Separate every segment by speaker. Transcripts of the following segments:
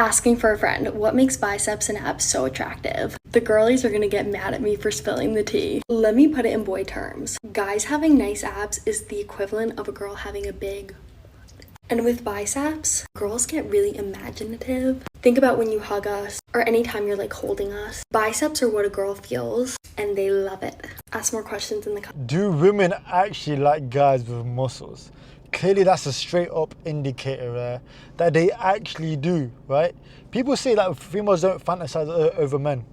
Speaker 1: Asking for a friend, what makes biceps and abs so attractive? The girlies are gonna get mad at me for spilling the tea. Let me put it in boy terms. Guys having nice abs is the equivalent of a girl having a big. And with biceps, girls get really imaginative. Think about when you hug us or anytime you're like holding us. Biceps are what a girl feels and they love it. Ask more questions in the comments.
Speaker 2: Do women actually like guys with muscles? Clearly that's a straight up indicator that they actually do, right? People say that females don't fantasize over men.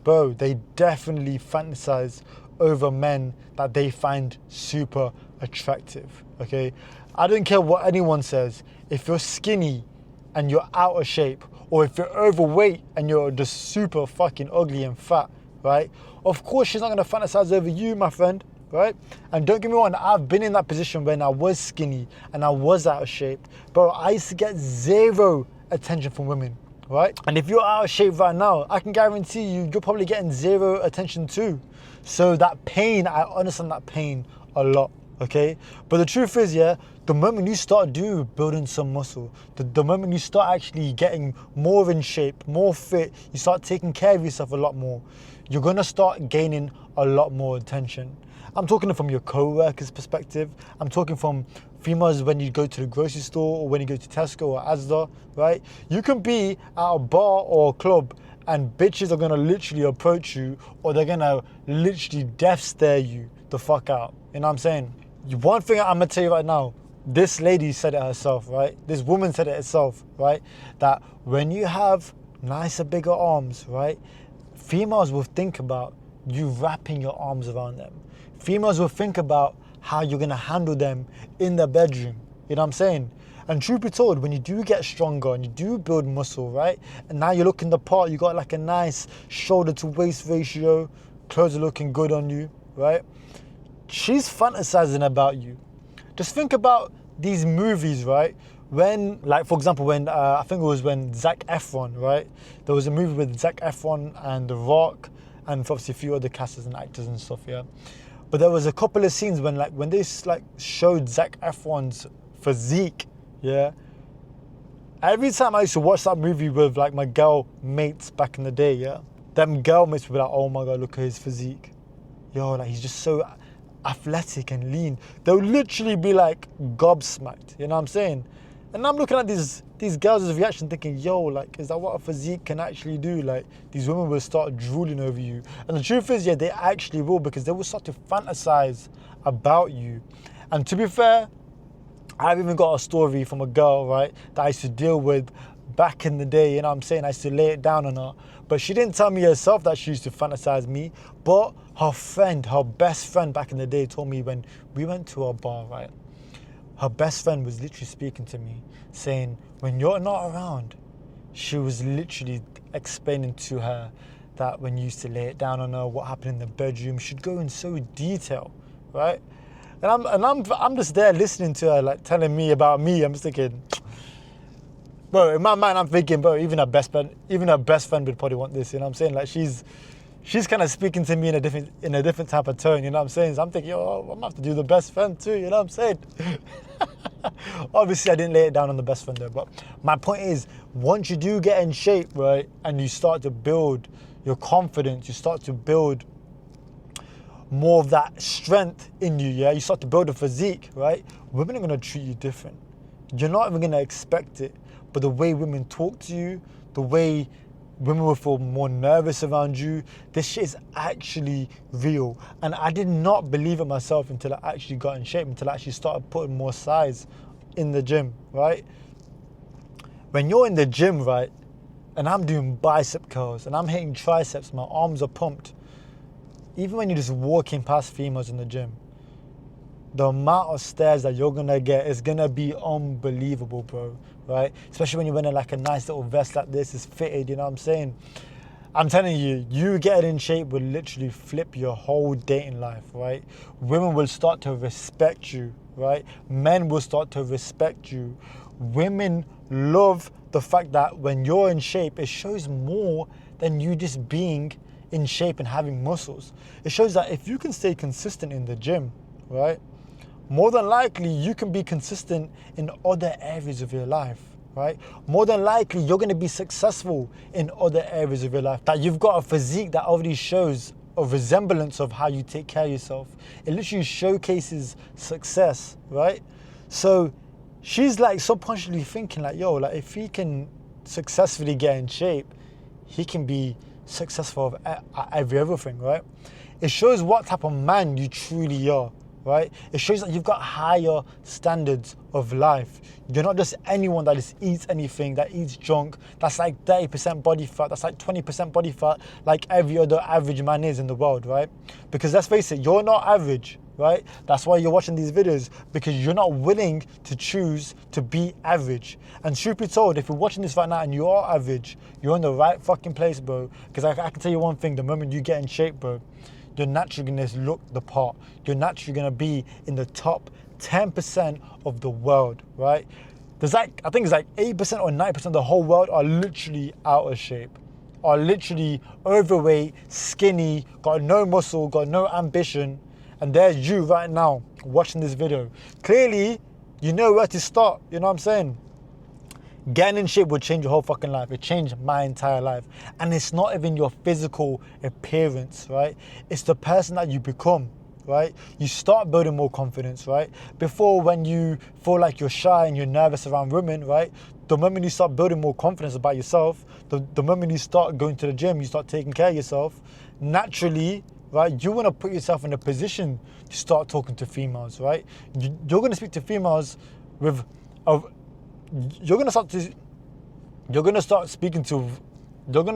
Speaker 2: Bro, they definitely fantasize over men that they find super attractive, okay? I don't care what anyone says. If you're skinny and you're out of shape, or if you're overweight and you're just super fucking ugly and fat, right? Of course she's not gonna fantasize over you, my friend, right? And don't get me wrong, I've been in that position when I was skinny and I was out of shape. Bro, I used to get zero attention from women, right? And if you're out of shape right now, I can guarantee you're probably getting zero attention too. So that pain, I understand that pain a lot, okay? But the truth is, yeah, the moment you start building some muscle, the moment you start actually getting more in shape, more fit, you start taking care of yourself a lot more, you're gonna start gaining a lot more attention. I'm talking from your co-workers' perspective. I'm talking from females when you go to the grocery store or when you go to Tesco or Asda, right? You can be at a bar or a club and bitches are gonna literally approach you or they're gonna literally death stare you the fuck out. You know what I'm saying? One thing I'm gonna tell you right now, this lady said it herself, right? This woman said it herself, right? That when you have nicer, bigger arms, right? Females will think about you wrapping your arms around them. Females will think about how you're gonna handle them in the bedroom. You know what I'm saying? And truth be told, when you do get stronger and you do build muscle, right? And now you're looking the part, you got like a nice shoulder to waist ratio, clothes are looking good on you, right? She's fantasizing about you. Just think about these movies, right? When, like for example, when I think it was when Zac Efron, right? There was a movie with Zac Efron and The Rock and obviously a few other casters and actors and stuff, yeah. But there was a couple of scenes when they showed Zac Efron's physique, yeah. Every time I used to watch that movie with like my girl mates back in the day, yeah. Them girl mates would be like, oh my God, look at his physique. Yo, like he's just so athletic and lean. They'll literally be like gobsmacked, you know what I'm saying? And I'm looking at these girls' reaction thinking, yo, like, is that what a physique can actually do? Like, these women will start drooling over you. And the truth is, yeah, they actually will, because they will start to fantasize about you. And to be fair, I've even got a story from a girl, right, that I used to deal with back in the day, you know what I'm saying? I used to lay it down on her. But she didn't tell me herself that she used to fantasize me, but her friend, her best friend back in the day told me when we went to a bar, right? Her best friend was literally speaking to me, saying, when you're not around, she was literally explaining to her that when you used to lay it down on her, what happened in the bedroom, she'd go in so detail, right? And I'm just there listening to her, like telling me about me. I'm just thinking, bro, in my mind, I'm thinking, bro, even her best friend would probably want this. You know what I'm saying? Like she's kind of speaking to me in a different type of tone. You know what I'm saying? So I'm thinking, yo, I'm gonna have to do the best friend too. You know what I'm saying? Obviously, I didn't lay it down on the best friend though. But my point is, once you do get in shape, right, and you start to build your confidence, you start to build more of that strength in you, yeah, you start to build a physique, right? Women are gonna treat you different. You're not even gonna expect it, but the way women talk to you, the way women will feel more nervous around you, this shit is actually real. And I did not believe it myself until I actually got in shape, until I actually started putting more size in the gym, right? When you're in the gym, right, and I'm doing bicep curls and I'm hitting triceps, my arms are pumped, even when you're just walking past females in the gym, the amount of stares that you're gonna get is gonna be unbelievable, bro, right? Especially when you're wearing like a nice little vest like this, it's fitted, you know what I'm saying? I'm telling you, you getting in shape will literally flip your whole dating life, right? Women will start to respect you, right? Men will start to respect you. Women love the fact that when you're in shape, it shows more than you just being in shape and having muscles. It shows that if you can stay consistent in the gym, right? More than likely, you can be consistent in other areas of your life, right? More than likely, you're going to be successful in other areas of your life. That you've got a physique that already shows a resemblance of how you take care of yourself. It literally showcases success, right? So she's like subconsciously thinking like, yo, like if he can successfully get in shape, he can be successful at everything, right? It shows what type of man you truly are, right? It shows that you've got higher standards of life. You're not just anyone that just eats anything, that eats junk, that's like 30% body fat, that's like 20% body fat, like every other average man is in the world, right? Because let's face it, you're not average, right? That's why you're watching these videos, because you're not willing to choose to be average. And truth be told, if you're watching this right now and you are average, you're in the right fucking place, bro. Because I can tell you one thing, the moment you get in shape, bro, you're naturally gonna look the part. You're naturally gonna be in the top 10% of the world, right? There's like, I think it's like 8% or 9% of the whole world are literally out of shape, are literally overweight, skinny, got no muscle, got no ambition. And there's you right now watching this video. Clearly, you know where to start, you know what I'm saying? Getting in shape will change your whole fucking life. It changed my entire life. And it's not even your physical appearance, right? It's the person that you become, right? You start building more confidence, right? Before, when you feel like you're shy and you're nervous around women, right? The moment you start building more confidence about yourself, the moment you start going to the gym, you start taking care of yourself, naturally, right, you want to put yourself in a position to start talking to females, right? You're going to speak to females with you're going to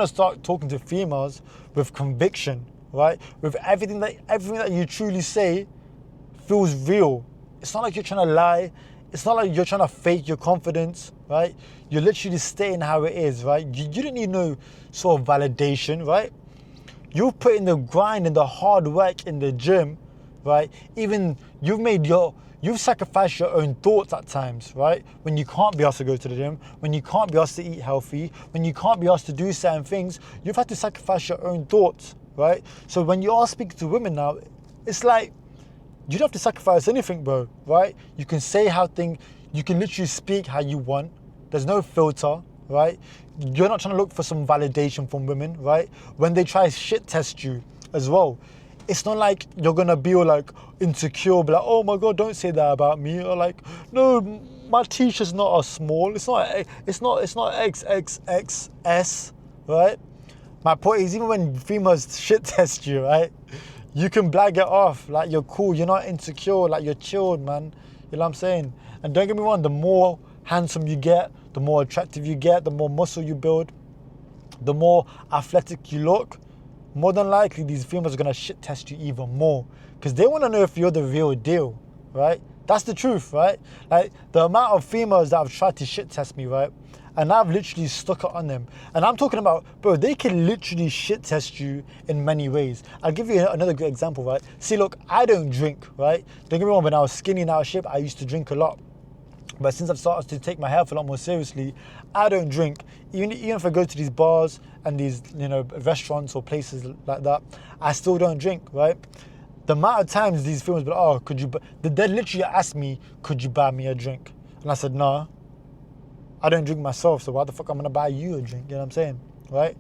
Speaker 2: start talking to females with conviction, right? With everything that you truly say feels real. It's not like you're trying to lie. It's not like you're trying to fake your confidence, right? You're literally stating how it is, right? You don't need no sort of validation, right? You've put in the grind and the hard work in the gym, right? Even you've sacrificed your own thoughts at times, right? When you can't be asked to go to the gym, when you can't be asked to eat healthy, when you can't be asked to do certain things, you've had to sacrifice your own thoughts, right? So when you are speaking to women now, it's like, you don't have to sacrifice anything, bro, right? You can say you can literally speak how you want. There's no filter, right? You're not trying to look for some validation from women, right? When they try to shit test you as well, it's not like you're gonna be all like insecure, be like, oh my God, don't say that about me. Or like, no, my t-shirt's not a small. It's not XXXS, right? My point is, even when females shit test you, right? You can blag it off, like you're cool, you're not insecure, like you're chilled, man. You know what I'm saying? And don't get me wrong, the more handsome you get, the more attractive you get, the more muscle you build, the more athletic you look, more than likely these females are gonna shit test you even more, because they wanna know if you're the real deal, right? That's the truth, right? Like the amount of females that have tried to shit test me, right? And I've literally stuck it on them. And I'm talking about, bro, they can literally shit test you in many ways. I'll give you another good example, right? See, look, I don't drink, right? Don't get me wrong, when I was skinny and out of shape, I used to drink a lot. But since I've started to take my health a lot more seriously, I don't drink. Even if I go to these bars and these, restaurants or places like that, I still don't drink, right? The amount of times these films be like, oh, they literally asked me, could you buy me a drink? And I said, no, I don't drink myself, so why the fuck I'm gonna buy you a drink? You know what I'm saying, right?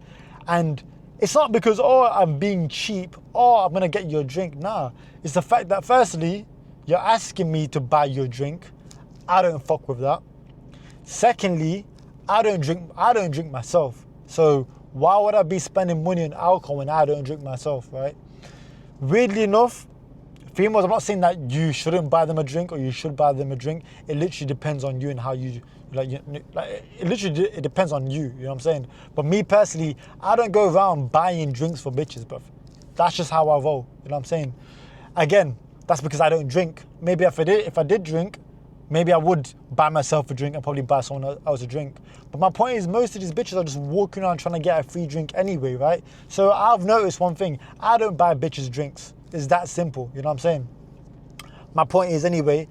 Speaker 2: And it's not because, oh, I'm being cheap, or I'm gonna get you a drink. Nah, it's the fact that firstly, you're asking me to buy you a drink. I don't fuck with that. Secondly, I don't drink myself. So why would I be spending money on alcohol when I don't drink myself, right? Weirdly enough, females, I'm not saying that you shouldn't buy them a drink or you should buy them a drink. It literally depends on you and how you, it depends on you, you know what I'm saying? But me personally, I don't go around buying drinks for bitches, bro. That's just how I roll, you know what I'm saying? Again, that's because I don't drink. Maybe if I did drink, maybe I would buy myself a drink and probably buy someone else a drink. But my point is, most of these bitches are just walking around trying to get a free drink anyway, right? So I've noticed one thing. I don't buy bitches drinks. It's that simple, you know what I'm saying? My point is anyway,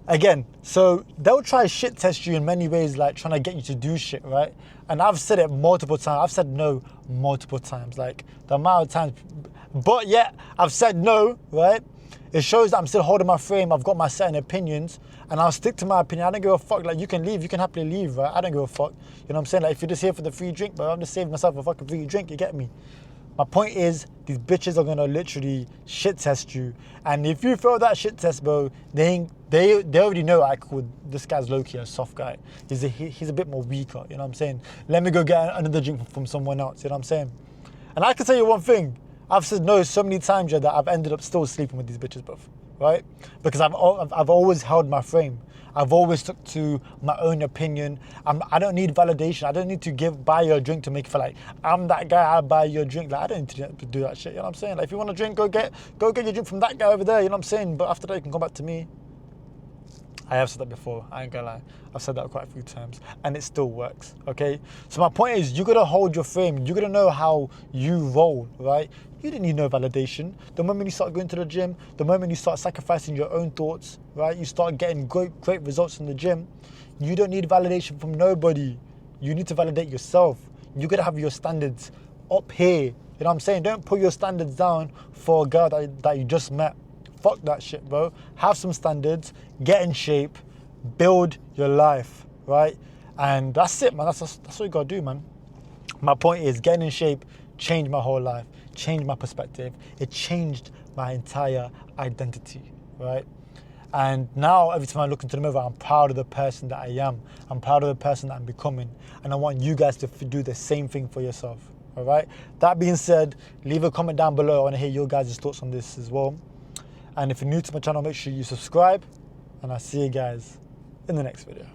Speaker 2: again, so they'll try to shit test you in many ways, like trying to get you to do shit, right? And I've said it multiple times. I've said no multiple times, like the amount of times. But yet, I've said no, right? It shows that I'm still holding my frame. I've got my certain opinions, and I'll stick to my opinion. I don't give a fuck. Like, you can leave. You can happily leave, right? I don't give a fuck. You know what I'm saying? Like, if you're just here for the free drink, but I'm just saving myself a fucking free drink. You get me? My point is, these bitches are gonna literally shit test you, and if you fail that shit test, bro, they already know, I cool, this guy's low-key a soft guy. He's a bit more weaker. You know what I'm saying? Let me go get another drink from someone else. You know what I'm saying? And I can tell you one thing. I've said no so many times, yeah, that I've ended up still sleeping with these bitches, bro. Right? Because I've always held my frame. I've always stuck to my own opinion. I don't need validation. I don't need to buy you a drink to make you feel like I'm that guy. I buy you a drink. Like, I don't need to do that shit. You know what I'm saying? Like, if you want a drink, go get your drink from that guy over there. You know what I'm saying? But after that, you can come back to me. I have said that before. I ain't gonna lie. I've said that quite a few times, and it still works. Okay. So my point is, you gotta hold your frame. You gotta know how you roll, right? You didn't need no validation. The moment you start going to the gym, the moment you start sacrificing your own thoughts, right? You start getting great results in the gym. You don't need validation from nobody. You need to validate yourself. You gotta have your standards up here. You know what I'm saying? Don't put your standards down for a girl that you just met. Fuck that shit, bro. Have some standards, get in shape, build your life, right? And that's it, man. That's what you gotta do, man. My point is, getting in shape changed my whole life, changed my perspective. It changed my entire identity, right? And now, every time I look into the mirror, I'm proud of the person that I am. I'm proud of the person that I'm becoming. And I want you guys to do the same thing for yourself, all right? That being said, leave a comment down below. I want to hear your guys' thoughts on this as well. And if you're new to my channel, make sure you subscribe. And I'll see you guys in the next video.